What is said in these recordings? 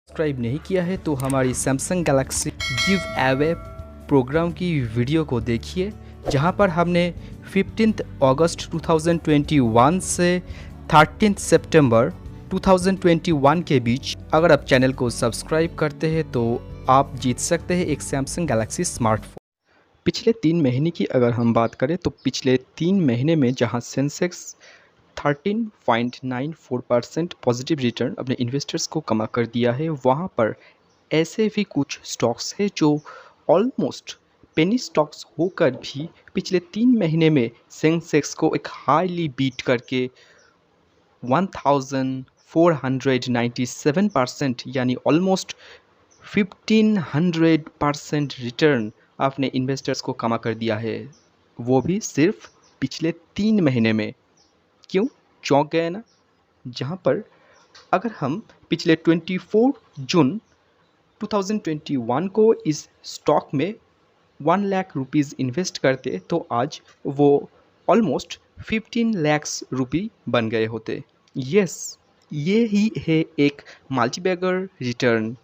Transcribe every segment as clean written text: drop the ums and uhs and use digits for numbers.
Subscribe नहीं किया है तो हमारी Samsung Galaxy giveaway program की वीडियो को देखिए, जहां पर हमने 15 अगस्त 2021 से 13 सितंबर 2021 के बीच अगर आप चैनल को सब्सक्राइब करते हैं तो आप जीत सकते हैं एक सैमसंग गैलेक्सी स्मार्टफोन। पिछले 3 महीने की अगर हम बात करें तो पिछले 3 महीने में जहां सेंसेक्स 13.94% पॉजिटिव रिटर्न अपने इन्वेस्टर्स को कमा कर दिया है, वहाँ पर ऐसे भी कुछ स्टॉक्स हैं जो ऑलमोस्ट पेनी स्टॉक्स होकर भी पिछले 3 महीने में सेंसेक्स को एक हाईली बीट करके 1497% यानी ऑलमोस्ट 1500% रिटर्न अपने इन्वेस्टर्स को कमा कर दिया है, वो भी सिर्फ पिछले 3 महीने में। क्यों चौंक गए ना? जहाँ पर अगर हम पिछले 24 जून 2021 को इस स्टॉक में 1 लाख रुपीज़ इन्वेस्ट करते तो आज वो ऑलमोस्ट 15 लाख रुपी बन गए होते। यस, ये ही है एक मल्टीबैगर रिटर्न,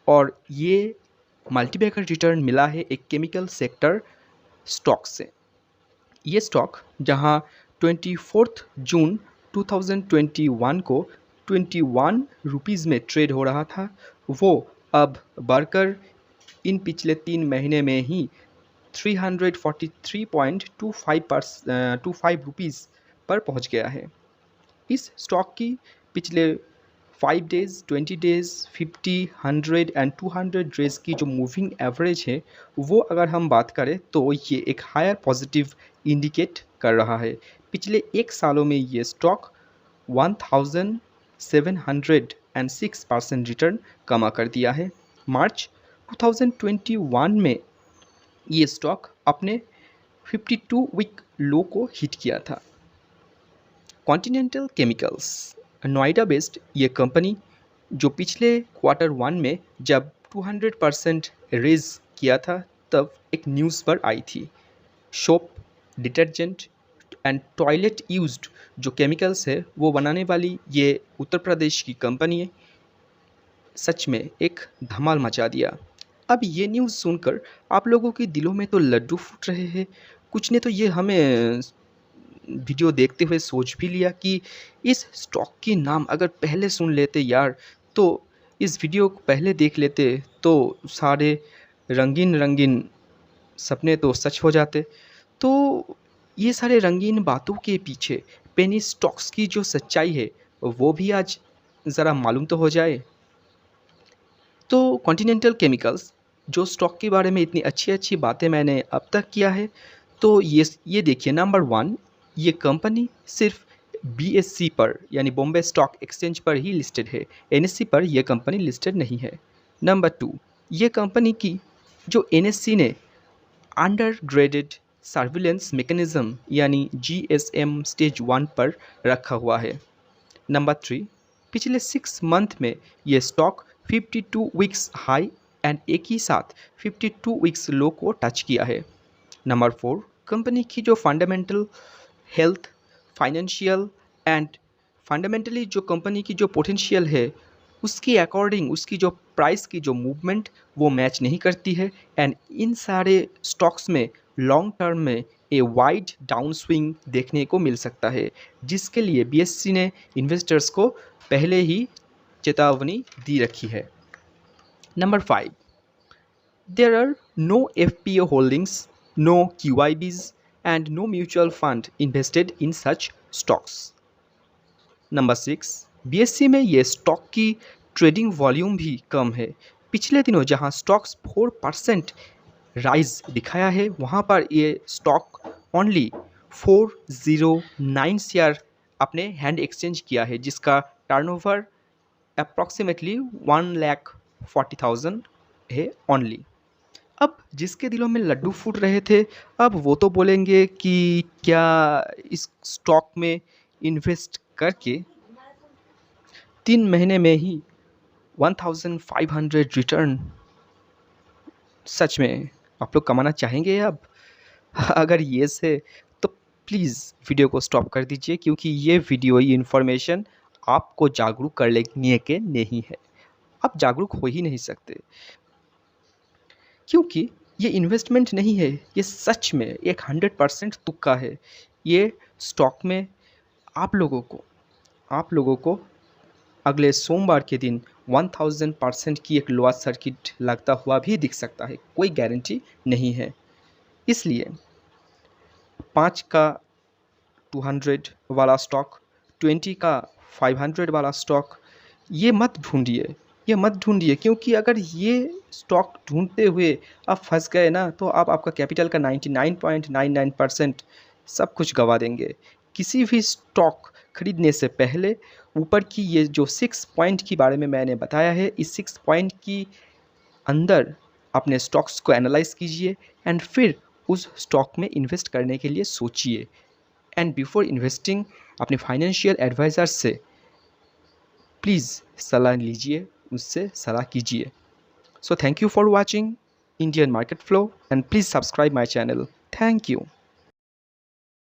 और ये मल्टीबैगर रिटर्न मिला है एक केमिकल सेक्टर स्टॉक से। ये स्टॉक जहां 24 जून 2021 को 21 रुपीज़ में ट्रेड हो रहा था, वो अब बढ़कर इन पिछले 3 महीने में ही 343.25 रुपीज़ पर पहुंच गया है। इस स्टॉक की पिछले 5 डेज़, 20 डेज़, 50, 100 एंड 200 डेज़ की जो मूविंग एवरेज है, वो अगर हम बात करें तो ये एक हायर पॉजिटिव इंडिकेट कर रहा है। पिछले 1 सालों में ये स्टॉक 1706% रिटर्न कमा कर दिया है। मार्च 2021 में ये स्टॉक अपने 52 वीक लो को हिट किया था। कॉन्टिनेंटल केमिकल्स नोएडा बेस्ड ये कंपनी जो पिछले Q1 में जब 200% रेज किया था, तब एक न्यूज़ पर आई थी। Soap, detergent and toilet used जो केमिकल्स है वो बनाने वाली ये उत्तर प्रदेश की कंपनी है, सच में एक धमाल मचा दिया। अब ये न्यूज़ सुनकर आप लोगों के दिलों में तो लड्डू फूट रहे हैं। कुछ ने तो ये हमें वीडियो देखते हुए सोच भी लिया कि इस स्टॉक की नाम अगर पहले सुन लेते यार, तो इस वीडियो को पहले देख लेते तो सारे रंगीन रंगीन सपने तो सच हो जाते। तो ये सारे रंगीन बातों के पीछे पेनी स्टॉक्स की जो सच्चाई है वो भी आज ज़रा मालूम तो हो जाए। तो कॉन्टिनेंटल केमिकल्स जो स्टॉक के बारे में इतनी अच्छी अच्छी बातें मैंने अब तक किया है, तो ये देखिए, नंबर 1, ये कंपनी सिर्फ BSE पर यानी बॉम्बे स्टॉक एक्सचेंज पर ही लिस्टेड है, NSE पर यह कंपनी लिस्टेड नहीं है। नंबर 2, ये कंपनी की जो NSE ने अंडरग्रेडेड सर्विलेंस मैकेनिज्म यानी GSM स्टेज 1 पर रखा हुआ है। नंबर 3, पिछले 6 मंथ में ये स्टॉक 52 वीक्स हाई एंड एक ही साथ 52 वीक्स लो को टच किया है। नंबर 4, कंपनी की जो fundamental health, financial and fundamentally जो कंपनी की जो पोटेंशियल है, उसके अकॉर्डिंग उसकी जो प्राइस की जो मूवमेंट वो मैच नहीं करती है, एंड इन सारे स्टॉक्स में लॉन्ग टर्म में ए वाइड डाउन स्विंग देखने को मिल सकता है, जिसके लिए BSE ने इन्वेस्टर्स को पहले ही चेतावनी दी रखी है। Number 5, there are no FPO holdings, no QIBs and no mutual fund invested in such stocks. Number 6, BSE में ये स्टॉक की ट्रेडिंग वॉल्यूम भी कम है। पिछले दिनों जहां स्टॉक्स 4% राइज दिखाया है, वहां पर ये स्टॉक ओनली 409 शेयर अपने हैंड एक्सचेंज किया है, जिसका टर्नओवर अप्रॉक्सीमेटली 1,40,000 है ओनली। अब जिसके दिलों में लड्डू फूट रहे थे, अब वो तो बोलेंगे कि क्या इस स्टॉक में इन्वेस्ट करके 3 महीने में ही 1500 रिटर्न सच में आप लोग कमाना चाहेंगे अब? अगर येस है तो प्लीज़ वीडियो को स्टॉप कर दीजिए, क्योंकि ये वीडियो, ये इन्फॉर्मेशन आपको जागरूक करने के नहीं है। आप जागरूक हो ही नहीं सकते, क्योंकि ये इन्वेस्टमेंट नहीं है, ये सच में एक 100% तुक्का है। ये स्टॉक में आप लोगों को आप लोगों को अगले सोमवार के दिन 1000% की एक लोअर सर्किट लगता हुआ भी दिख सकता है, कोई गारंटी नहीं है। इसलिए 5 का 200 वाला स्टॉक, 20 का 500 वाला स्टॉक, ये मत ढूंढिए, क्योंकि अगर ये स्टॉक ढूंढते हुए आप फंस गए ना, तो आप आपका कैपिटल का 99.99% सब कुछ गंवा देंगे। किसी भी स्टॉक खरीदने से पहले ऊपर की ये जो 6 पॉइंट के बारे में मैंने बताया है, इस 6 पॉइंट की अंदर अपने स्टॉक्स को एनालाइज कीजिए एंड फिर उस स्टॉक में इन्वेस्ट करने के लिए सोचिए। एंड बिफोर इन्वेस्टिंग अपने फाइनेंशियल एडवाइज़र से प्लीज़ सलाह लीजिए, उससे सलाह कीजिए। So thank you for watching Indian market flow and please subscribe my channel. Thank you.